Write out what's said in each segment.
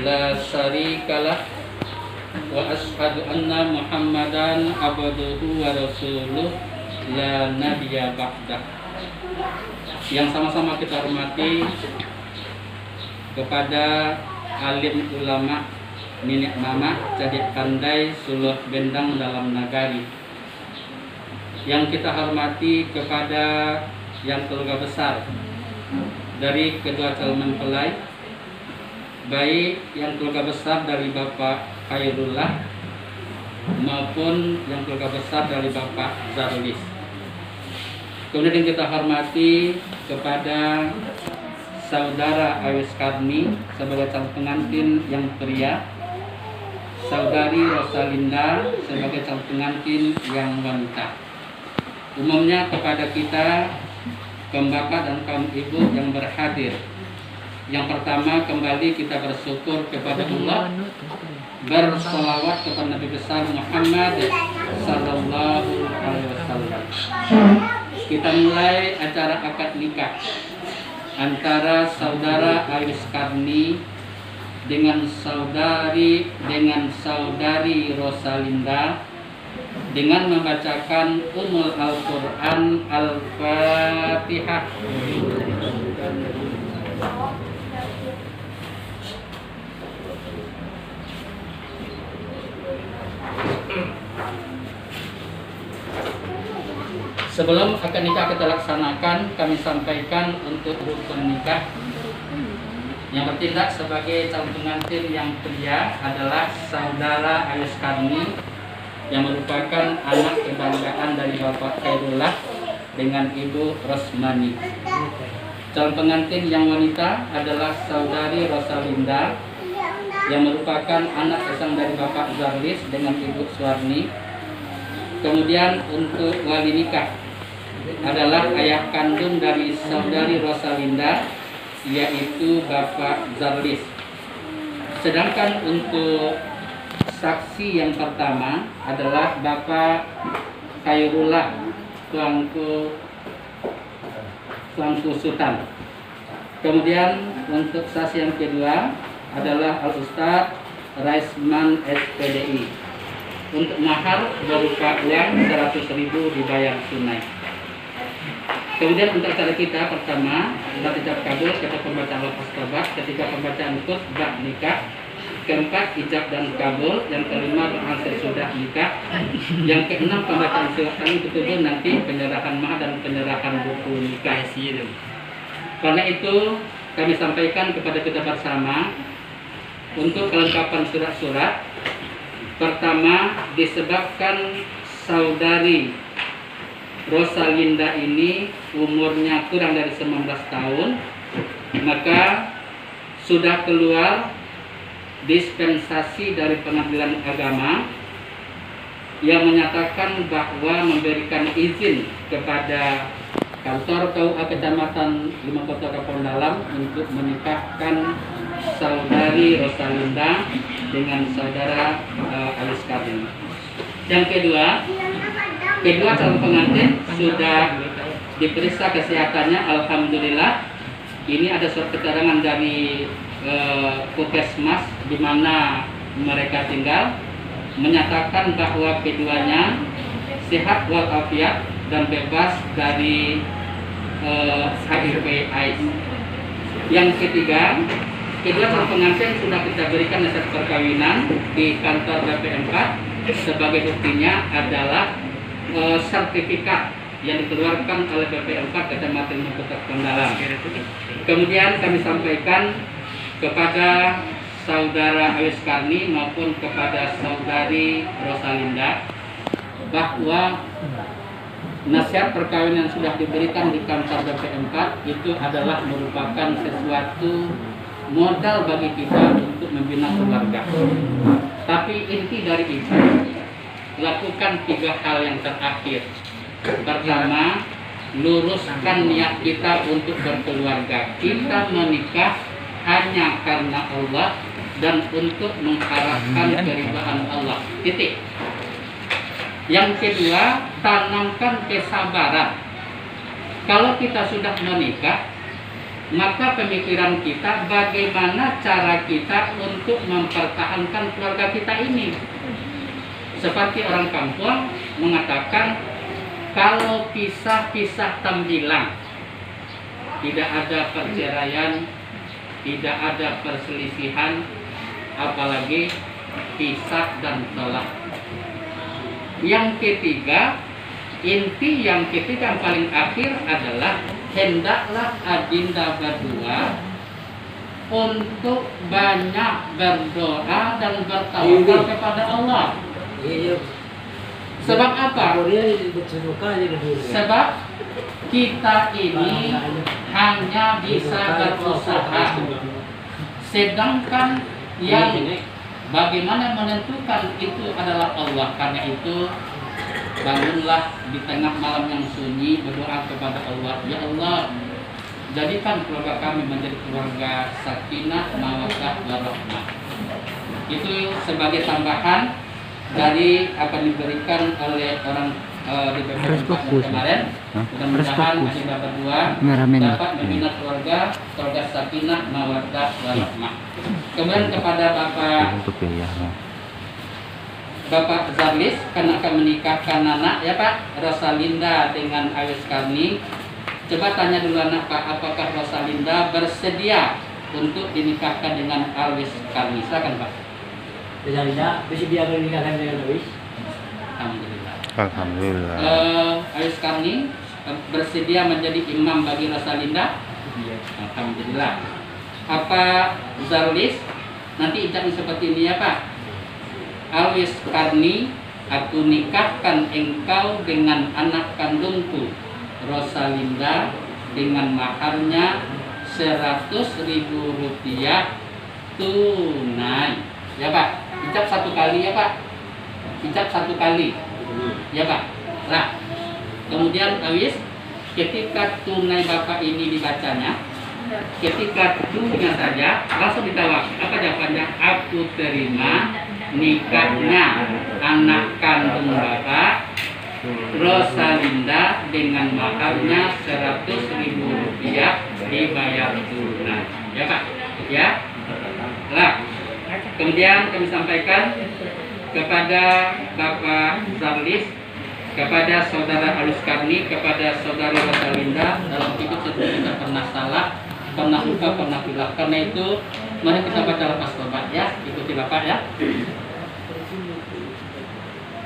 la syarikalah wa asyhadu anna Muhammadan abduhu wa rasuluh la nabiyya ba'dah. Yang sama-sama kita hormati kepada alim ulama Ninik Mama Cadik Pandai Suluh Bendang dalam Nagari. Yang kita hormati kepada yang keluarga besar dari kedua calon mempelai, baik yang keluarga besar dari Bapak Khairullah maupun yang keluarga besar dari Bapak Zarlis. Kemudian kita hormati kepada Saudara Awis Karni sebagai calon pengantin yang pria, Saudari Rosalinda sebagai calon pengantin yang wanita. Umumnya kepada kita kaum bapak dan kaum ibu yang berhadir. Yang pertama, kembali kita bersyukur kepada Allah, berselawat kepada Nabi besar Muhammad sallallahu alaihi wasallam. Kita mulai acara akad nikah antara Saudara Awis Karni dengan saudari Rosalinda dengan membacakan Ummul Al-Quran Al-Fatihah. Sebelum akad nikah kita laksanakan, kami sampaikan untuk rukun nikah. Yang bertindak sebagai calon pengantin yang pria adalah Saudara Awis Karni yang merupakan anak kebanggaan dari Bapak Khairullah dengan Ibu Rosmani. Calon pengantin yang wanita adalah Saudari Rosalinda yang merupakan anak esang dari Bapak Zarlis dengan Ibu Suwarni. Kemudian untuk wali nikah adalah ayah kandung dari Saudari Rosalinda, yaitu Bapak Zarlis. Sedangkan untuk saksi yang pertama adalah Bapak Khairullah Tuanku Sultan. Kemudian untuk saksi yang kedua adalah Al-Ustaz Raisman SPDI. Untuk mahar berupa uang 100.000 dibayar tunai. Kemudian untuk acara kita pertama adalah ijab kabul ketika pembacaan lafaz tabat, ketika pembacaan khutbah nikah, keempat ijab dan kabul, yang kelima berhasil sudah nikah, yang keenam pembacaan surat kami, ketujuh nanti penyerahan mahar dan penyerahan buku nikah. Karena itu kami sampaikan kepada kita bersama untuk kelengkapan surat-surat. Pertama, disebabkan Saudari Rosalinda ini umurnya kurang dari 19 tahun, maka sudah keluar dispensasi dari Pengadilan Agama yang menyatakan bahwa memberikan izin kepada kantor KUA Kecamatan 5 Kota Kapal Dalam untuk menikahkan Saudari Rosalinda dengan Saudara Awis Karni. Yang kedua calon pengantin sudah diperiksa kesehatannya, alhamdulillah. Ini ada surat keterangan dari Puskesmas di mana mereka tinggal menyatakan bahwa keduanya sehat walafiat dan bebas dari HIV/AIDS. Yang ketiga, kedua calon pengantin sudah kita berikan nasihat perkawinan di kantor BP4. Sebagai buktinya adalah sertifikat yang dikeluarkan oleh BP4 Kecamatan Kota Pendalam. Kemudian kami sampaikan kepada Saudara Awis Karni maupun kepada Saudari Rosalinda bahwa nasihat perkawinan yang sudah diberikan di kantor BP4 itu adalah merupakan sesuatu modal bagi kita untuk membina keluarga. Tapi inti dari itu, lakukan 3 hal yang terakhir. Pertama, luruskan niat kita untuk berkeluarga. Kita menikah hanya karena Allah dan untuk mengharapkan keridhaan Allah. Titik. Yang kedua, tanamkan kesabaran. Kalau kita sudah menikah, maka pemikiran kita bagaimana cara kita untuk mempertahankan keluarga kita ini. Seperti orang kampung mengatakan, kalau pisah-pisah tembilang, tidak ada perceraian, tidak ada perselisihan, apalagi pisah dan tolak. Yang ketiga, inti yang ketiga yang paling akhir adalah hendaklah adinda berdua untuk banyak berdoa dan bertawakal kepada Allah. Sebab apa? Sebab kita ini hanya bisa berusaha, sedangkan yang bagaimana menentukan itu adalah Allah. Karena itu bangunlah di tengah malam yang sunyi, berdoa kepada Allah, ya Allah, jadikan keluarga kami menjadi keluarga sakinah, mawaddah, warahmah. Itu sebagai tambahan dari apa yang diberikan oleh orang di BPM kemarin. Mudah-mudahan kita berdua dapat membina keluarga sakinah, mawaddah, warahmah. Kemudian kepada Bapak Zarlis, karena akan menikahkan anak ya Pak, Rosalinda dengan Awis Karni. Coba tanya dulu anak Pak, apakah Rosalinda bersedia untuk dinikahkan dengan Awis Karni? Silakan Pak. Rosalinda bersedia dinikahkan dengan Awis? Alhamdulillah. Alhamdulillah. Awis Karni bersedia menjadi imam bagi Rosalinda? Alhamdulillah. Apa Zarlis nanti ijabnya seperti ini ya Pak? Awis Karni, aku nikahkan engkau dengan anak kandungku Rosalinda dengan maharnya 100.000 rupiah tunai. Ya Pak, ijab satu kali ya Pak. Ijab satu kali. Ya Pak. Nah, kemudian Awis, ketika tunai Bapak ini dibacanya, ketika tunya saja langsung ditawar. Apa jawabannya? Aku terima nikahnya anak kandung Bapak Rosalinda dengan maharnya 100.000 rupiah dibayar tunai. Ya Pak, ya. Nah, kemudian kami sampaikan kepada Bapak Zarlis, kepada saudara Awis Karni, kepada saudari Rosalinda, dalam hidup kita pernah salah, pernah lupa, pernah hilang. Karena itu mari kita baca lepas tobat ya, ikuti Bapak ya.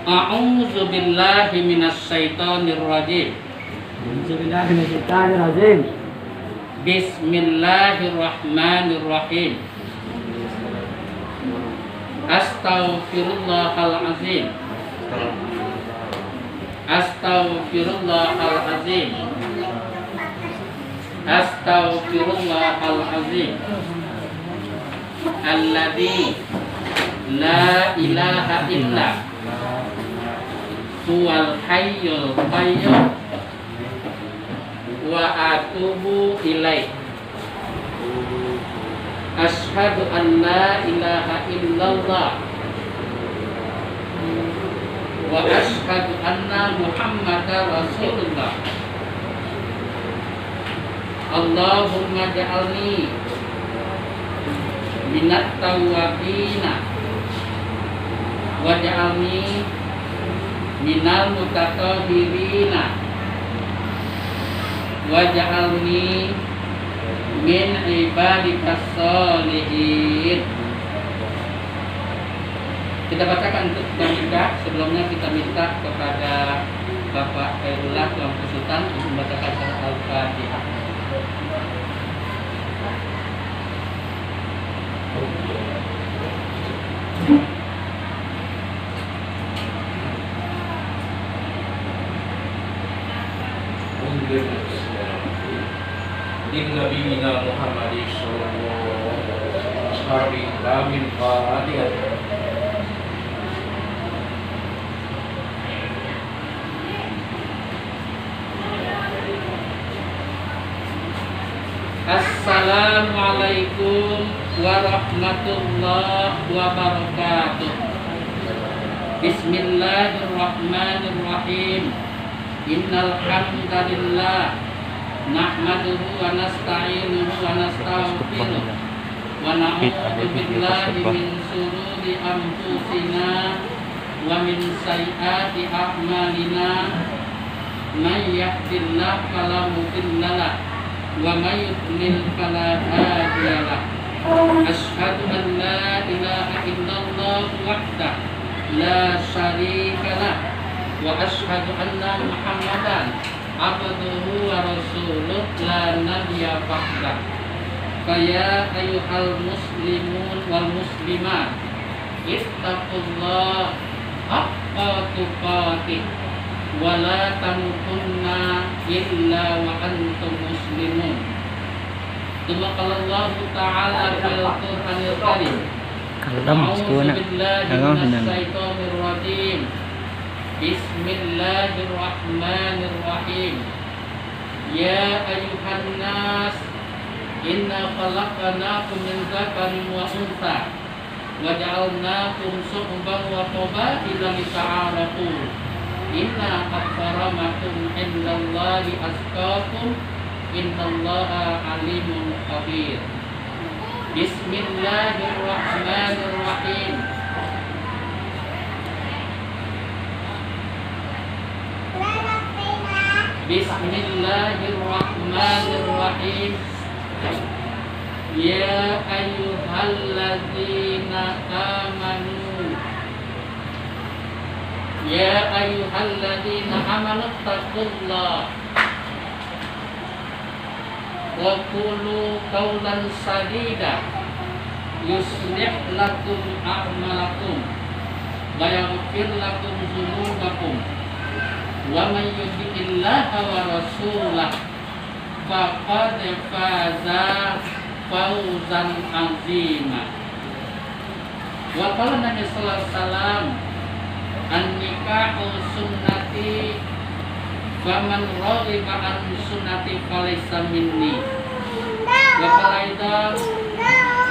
A'udzu billahi minasyaitonir rajim. Bismillahirrahmanirrahim. Astaghfirullahalazim. Astaghfirullahalazim. Astaghfirullahalazim. Alladzi la ilaha illa huwal hayyul qayyum wa atubu ilaih. Asyhadu an la ilaha illallah wa asyhadu anna Muhammadar Rasulullah. Allahumma ja'alni minat tawwabina wa ja'alni minal mutatahhirina wa ja'alni min ibadikas sholihin. Kita bacakan untuk kita. Sebelumnya kita minta kepada Bapak Khairullah Tuan Sultan untuk membacakan surat Al-Fatihah. Nabiyina Muhammadin sallallahu alaihi wasallam. Fatihah. Assalamualaikum warahmatullahi wabarakatuh. Bismillahirrahmanirrahim. Innal hamdalillah nahmaduhu wa nasta'inuhu wa nastaghfiruh wa na'udzu billahi min shururi anfusina wa min sayyiati a'malina may yahdihillahu fala mudilla lahu wa may yudlil fala hadiya lahu. Asyhadu an la ilaha illallah wahdahu la syarika lahu wa asyhadu anna Muhammadan abduhu wa rasuluh la nabiyya ba'dah. Faya ayyuhal muslimun wal muslimat ittaqullah haqqa tuqatih wa la tamutunna illa wa antum muslimun. Tsumma qala Allah ta'ala fil Qur'anil Karim. A'udzu billahi minasy syaithanir rajim. Bismillahirrahmanirrahim. Ya ayyuhan nas inna khalaqnakum min dzakarin wa untha wa ja'alnakum syu'uban wa qabaila lita'arafu. Inna akramakum indallahi atqakum innallaha alimun khabir. Bismillahirrahmanirrahim. Bismillahirrahmanirrahim. Ya ayyuhalladzina amanu taqullaha wa qulu qawlan sadida yuslih lakum a'malakum wa yaghfir lakum dzunubakum wa may yuti'illaha wa rasulahu faqad faza fawzan 'azima. Wa qala Nabi sallallahu alaihi wasallam an-nikahu sunnati faman raghiba an sunnati falaysa minni. Wa qala aidan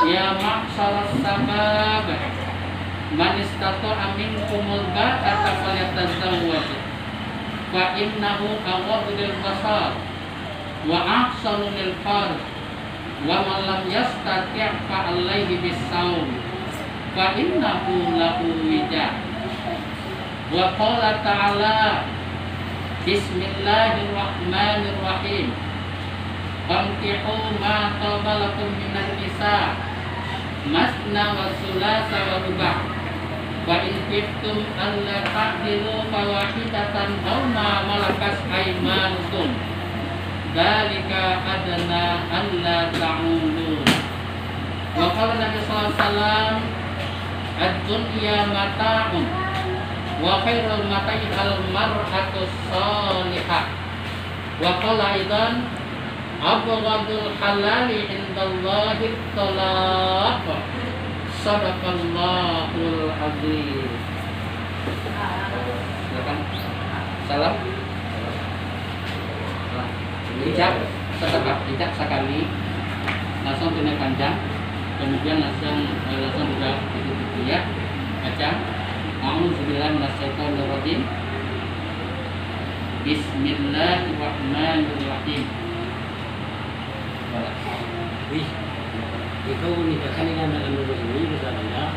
ya ma'syaras sabab man istata'a minkumul ba'ata falyatazawwaj fa innahu aghaddu lil basar wa ahsanu lil farj wa man lam yastati' fa alayhi bis-sawm fa innahu lahu wija. Wa qala ta'ala Bismillahirrahmanirrahim. Fankihu ma taba lakum minan nisa masna wa sulasa wa ruba'. Wa in khiftum alla ta'dilu fawahidatan aw ma malakat aymanukum. Dzalika adna alla ta'ulu. Wa qala Nabi sallallahu alaihi wasallam ad-dunya mata'un wa khairul mata'i al-mar'atu salihah. Wa qala aidan abghadul halali indallahi talaq. Sadaqallahul azim. Silakan. Salam. Ijab setelah ijab sekali langsung tunai panjang, kemudian langsung juga ditutup ya. Baca A'udzubillahi minasyaitonir rajim. Bismillahirrahmanirrahim. Wih, ikaw menikahkan dengan anak anu ini misalnya.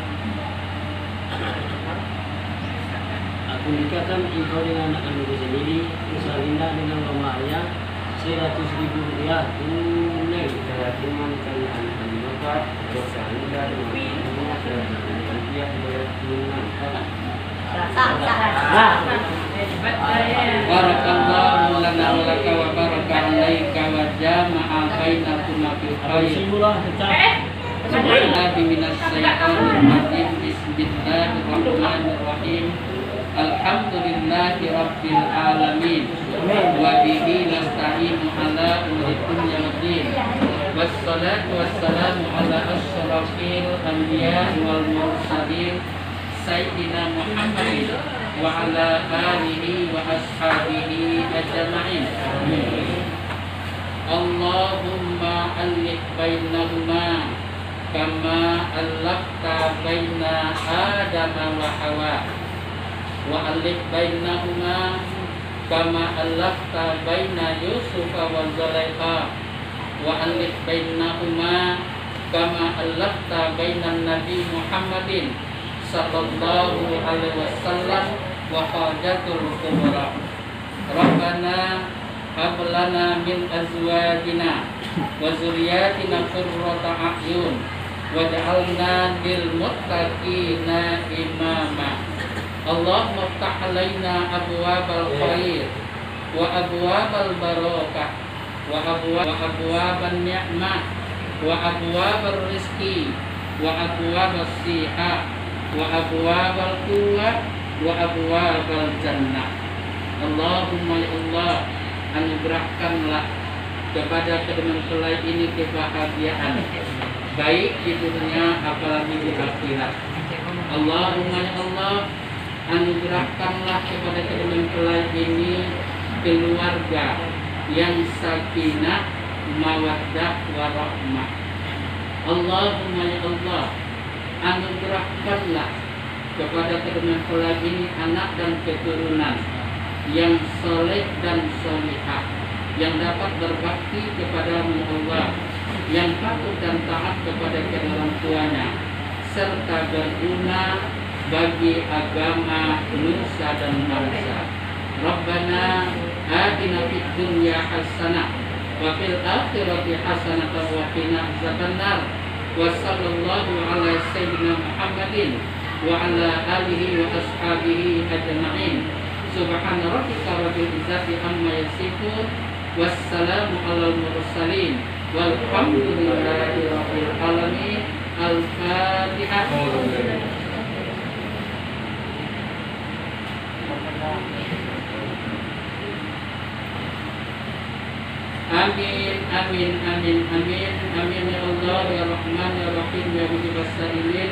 Aku nikahkan engkau dengan anak anu sendiri, misalnya dengan rumahnya 100.000 rupiah tunai. Saya tunaikan anak anu bapak, dosa anda dengan rumah 100.000 rupiah tunai. Barakallahu lana wa laka wa baraka alaika wa jama'a bainakuma fil khair. Bismillahirrahmanirrahim. Bismillahirrahmanirrahim. Alhamdulillahi rabbil alamin. Wa bihi nasta'inu ala umuri dunya waddin. Wassalatu wassalamu ala asyrafil anbiya'i wal mursalin Sayyidina Muhammadin wa ala alihi wa ashabihi ajma'in. Allahumma alif bainahuma kama allafta baina Adam wa Hawa wa alif bainahuma kama allafta baina Yusufa wa Zulaikha wa alif bainahuma kama allafta bainan Nabi Muhammadin sallallahu alaihi wasallam wa hajatul kubra. Rabbana hab lana min azwajina wa dzurriyyatina qurrata a'yun waj'alna lil muttaqina imama. Allahumma iftah alaina abwabal khair wa abwabal barakah wa abwaban ni'mah wa abwabar rizqi wa abwabas siha wa abwabal quwwah wa abwabal jannah. Allahumma ya Allah, anugerahkanlah kepada kedua mempelai ini kebahagiaan baik di dunia apalagi di akhirat. Allahumma ya Allah, anugerahkanlah kepada kedua mempelai ini keluarga yang sakinah, mawaddah, warahmah. Allahumma ya Allah, anugerahkanlah kepada kedua mempelai ini anak dan keturunan yang soleh dan solihah, yang dapat berbakti kepada Allah, yang patuh dan taat kepada kedua orang tuanya, serta berguna bagi agama, nusa dan bangsa. Rabbana atina fid dunya hasanah wa fil akhirati hasanah wa qina adzabannar. Wa sallallahu ala sayyidina Muhammadin wa ala alihi wa ashabihi ajma'in. Subhana rabbika rabbil izzati amma yasifun. Wassalamu alal mursalin walhamdulillahi rabbil alamin. Al-Fatihah. Amin, amin, amin, amin, amin ya Allah ya Rahman ya Rahim ya Mujibas Sa'ilin.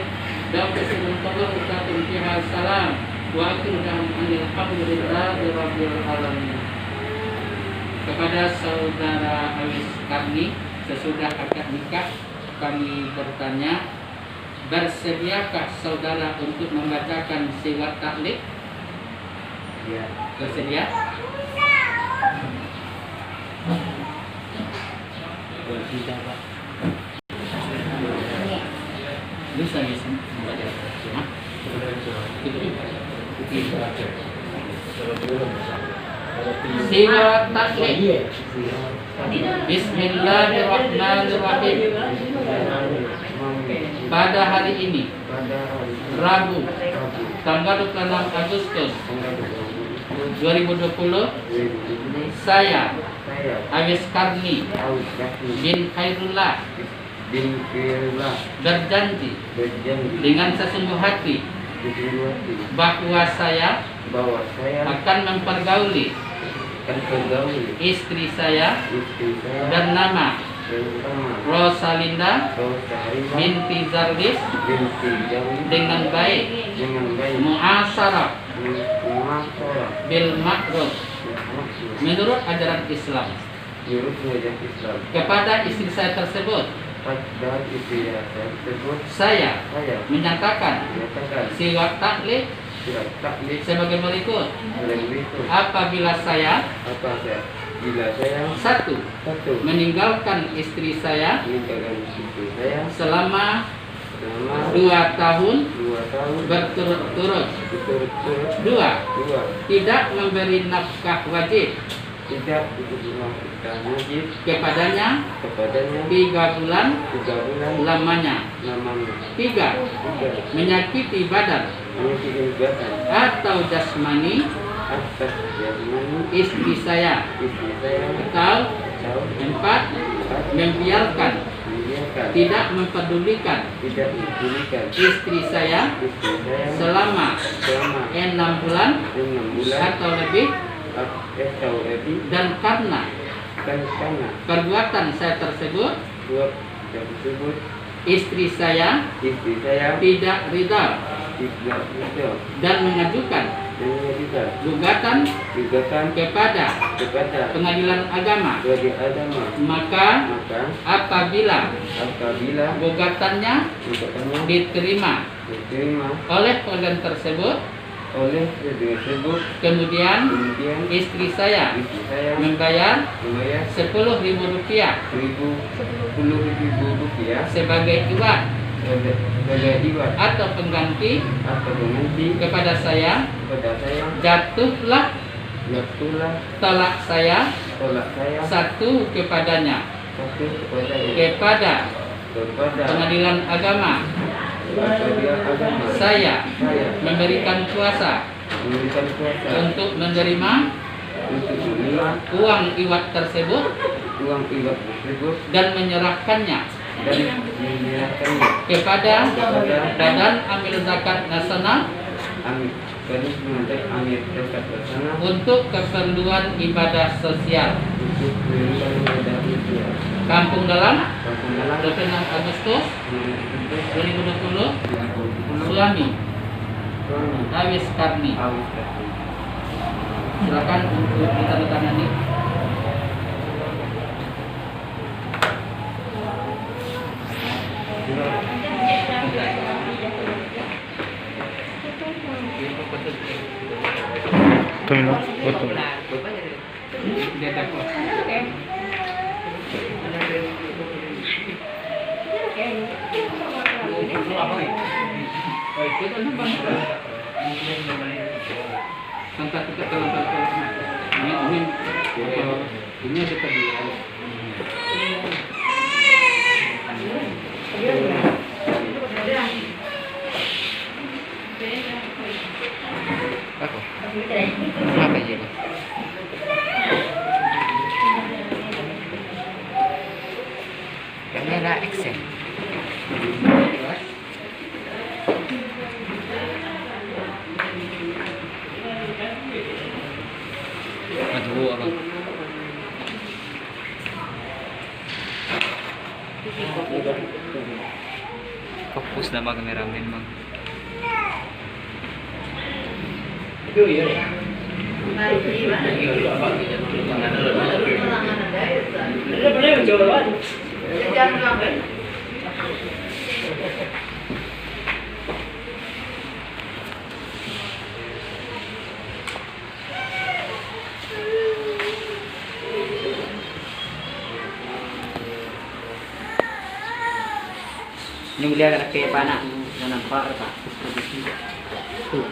Dakwah utatum fiha salam wa akhiru alhamdulillahi rabbil alamin. Kepada saudara Awis Karni, sesudah akad nikah kami bertanya, bersediakah saudara untuk membacakan siwak taklid? Ya, bersedia? Tidak, Pak. Bisa membaca. Hah? Siwak taklid. Bismillahirrahmanirrahim. Pada hari ini, Rabu, tanggal 26 Agustus 2020, saya Awis Karni bin Khairullah berjanji dengan sesungguh hati bahwa saya akan mempergauli istri saya dan nama Rosalinda binti Zardis dengan baik, muasyarah bil ma'ruf menurut ajaran Islam. Kepada istri saya tersebut saya menyatakan siwak taklid sebagai berikut. Apabila saya satu, meninggalkan istri saya selama 2 tahun berturut-turut. 2, tidak memberi nafkah wajib kepadanya 3 bulan lamanya. 3, menyakiti badan atau jasmani istri saya. Atau 4, membiarkan, tidak mempedulikan istri saya selama 6 bulan atau lebih, dan karena perbuatan saya tersebut istri saya tidak ridha dan mengajukan gugatan kepada pengadilan agama, maka apabila gugatannya diterima oleh pengadilan tersebut, oleh dengan tersebut. Kemudian Kemudian istri saya istri saya membayar membayar Rp10.000 Rp10.000 sebagai iwat sebagai iwat atau pengganti atau pengganti kepada saya kepada saya. jatuhlah Jatuhlah talak saya tolak saya satu kepadanya satu kepadanya kepada kepada pengadilan agama. pengadilan agama. Saya Saya memberikan kuasa memberikan kuasa untuk menerima untuk menerima uang iwat tersebut uang iwat tersebut dan menyerahkannya dan menyerahkannya kepada kepada Badan Amil Zakat Nasional Amir Zakat Nasional untuk keperluan ibadah sosial. untuk memberikan ibadah sosial. Kampung Dalam, Kampung Dalam 26 Agustus 2020, Suami Awis Karni. Silakan untuk ditandatangani. Terminal, betul. Dia dapat. Angkat kita ini ada tadi. Apa? Apa aja? Kamera Excel. Aduh, abang. Fokus nama kameramen bang. Ini beliau ada kayak panak, dan nampak tak? Tuh.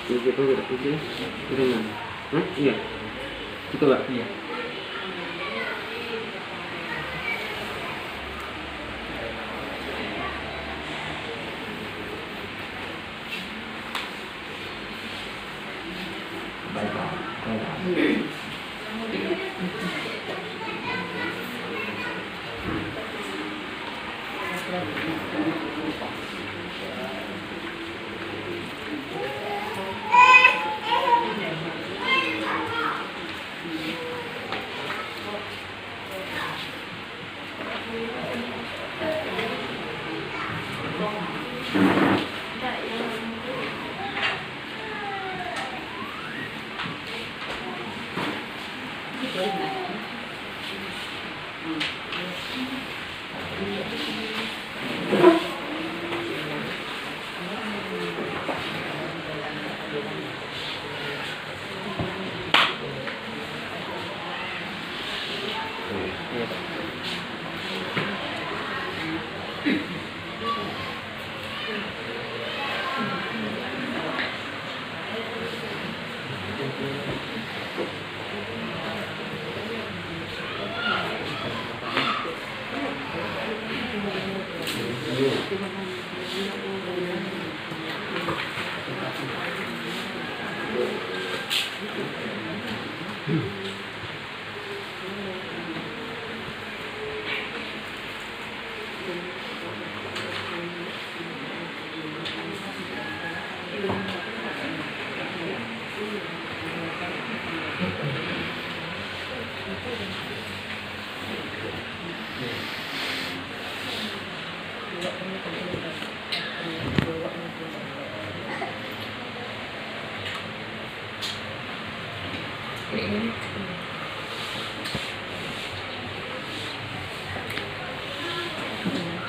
Ini tuh itu mana? Iya. Itu Pak. Iya.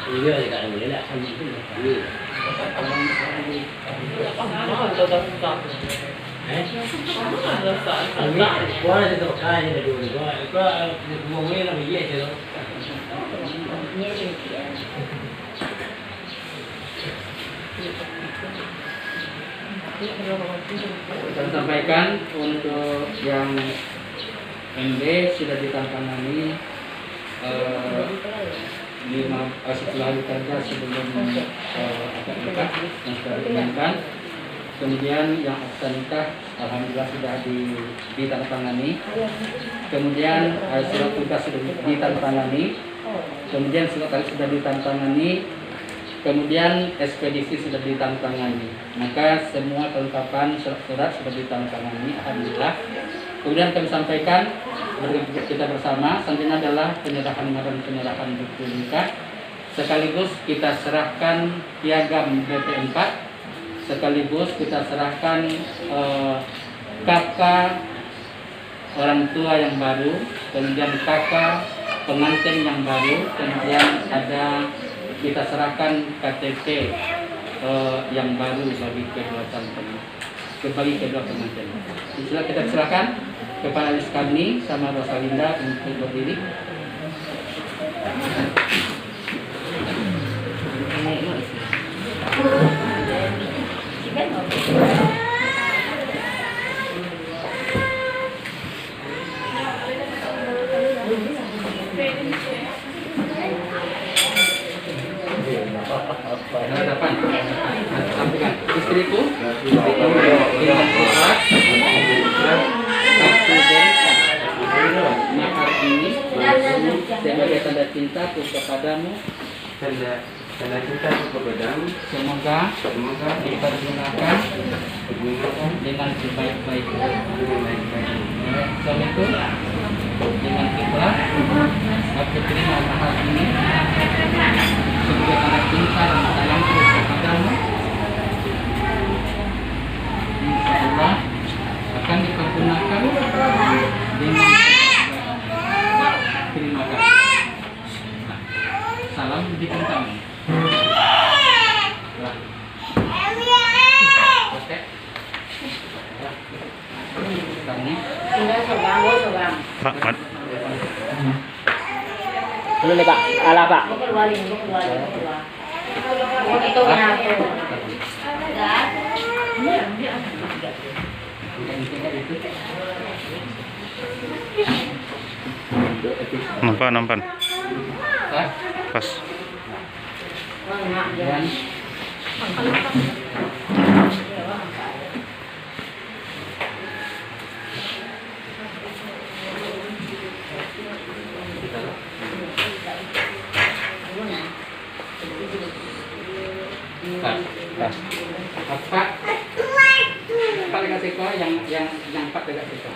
Ini dia dekat boleh lah sambil tu. Quá là tôi khai là điều được rồi. Có một nguyên là bị dễ chứ. Saya sampaikan untuk yang MB sudah ditantangani setelah dikerja sebelum akad nikah yang sudah diumumkan. Kemudian yang akad nikah alhamdulillah sudah ditandatangani. Kemudian surat tugas sudah ditandatangani. Kemudian surat tarik sudah ditandatangani. Kemudian ekspedisi sudah ditandatangani. Maka semua kelengkapan surat-surat sudah ditandatangani alhamdulillah. Kemudian kami sampaikan kita bersama selanjutnya adalah penyerahan dan penyerahan buku nikah. Sekaligus kita serahkan piagam BP4. Sekaligus kita serahkan kakak orang tua yang baru, kemudian kakak pengantin yang baru, kemudian ada kita serahkan KTP yang baru bagi kedua pengantin. Setelah kita serahkan kepada alis kami sama Rosalinda untuk berdiri. Hadapan, sampaikan istriku, dengan surat mahar ini sebagai tanda cintaku kepadamu. Tanda cinta kepadamu. Semoga dipergunakan dengan sebaik-baiknya. Suamiku, dengan ikhlas aku terima mahar ini sebagai tanda cinta dan sayangku kepadamu. Insyaallah akan dipergunakan dengan terima kasih. Salam didikan kami. Pak, Mat. Dulu nih Pak, ala Pak. Nampan. Pas. Dan Pak dekat siko yang Pak dekat siko.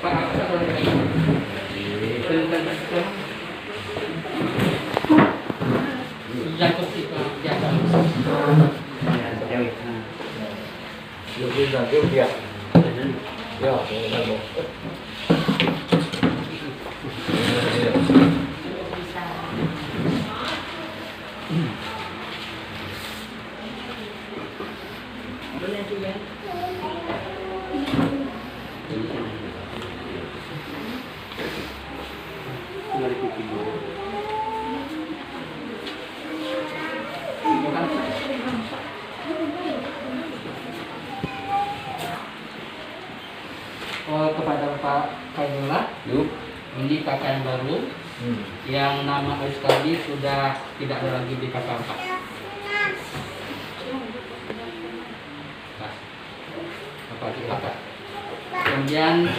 Pak jatuh siko jatuh. Lebih lagi dia. Ya, kepada Pak Kaidullah, ini kakak yang baru, yang nama Ustadi sudah tidak ada lagi di kakak 4. Bapak di kakak. Kemudian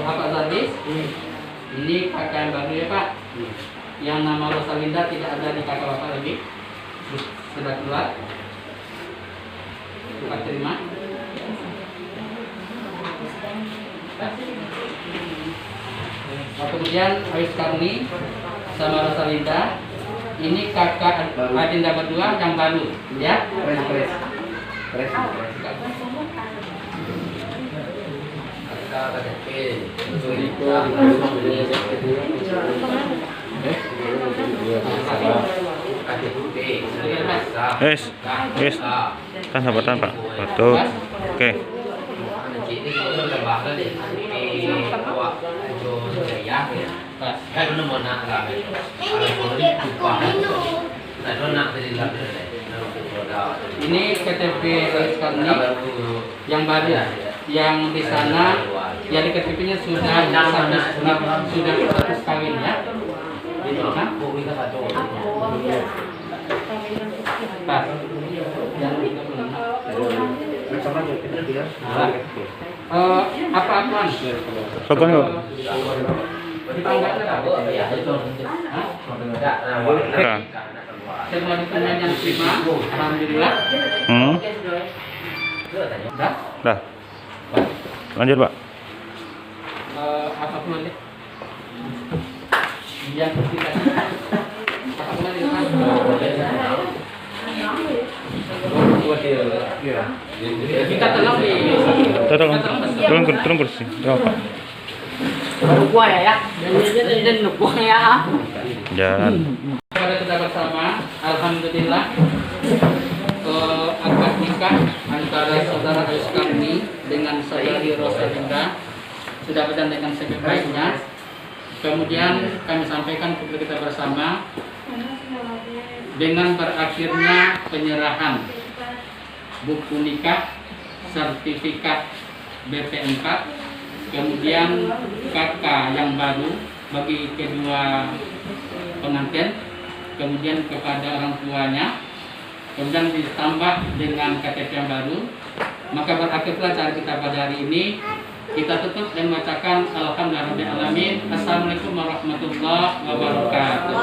Bapak Zardis, ini kakak yang baru ya Pak. Yang nama Rosalinda tidak ada di kakak Bapak lagi, sudah keluar. Pak terima. Kemudian Awis Karni sama Rosalinda. Ini kakak adinda berdua yang baru, ya. Yes, yes. Kan sahabatan Pak. Betul. Oke. Ini KTP Awis Karni yang baru, yang di sana, jadi KTP-nya sudah status kawin ya. Ini kan? Pak, yang 36. Apa-apaan? Pokoknya kok. Nah. Semua dokumen yang terima, alhamdulillah. Dah. Lanjut, Pak. Apapun aja. Yang ketiga. Apapun aja. Kita tolong di. Turun kursi. Turun, Pak. Baru gua ya. Dan gua ya. Jalan. Pada kita bersama, alhamdulillah akad nikah antara saudara Awis Karni dengan saudari Rosalinda sudah berjalan dengan sebaik-baiknya. Kemudian kami sampaikan kepada kita bersama dengan berakhirnya penyerahan buku nikah, sertifikat BP4, kemudian KK yang baru bagi kedua pengantin, kemudian kepada orang tuanya, kemudian ditambah dengan KTP yang baru, maka berakhirlah acara kita pada hari ini. Kita tutup dan membacakan Alhamdulillahirabbil alamin. Assalamualaikum warahmatullahi wabarakatuh.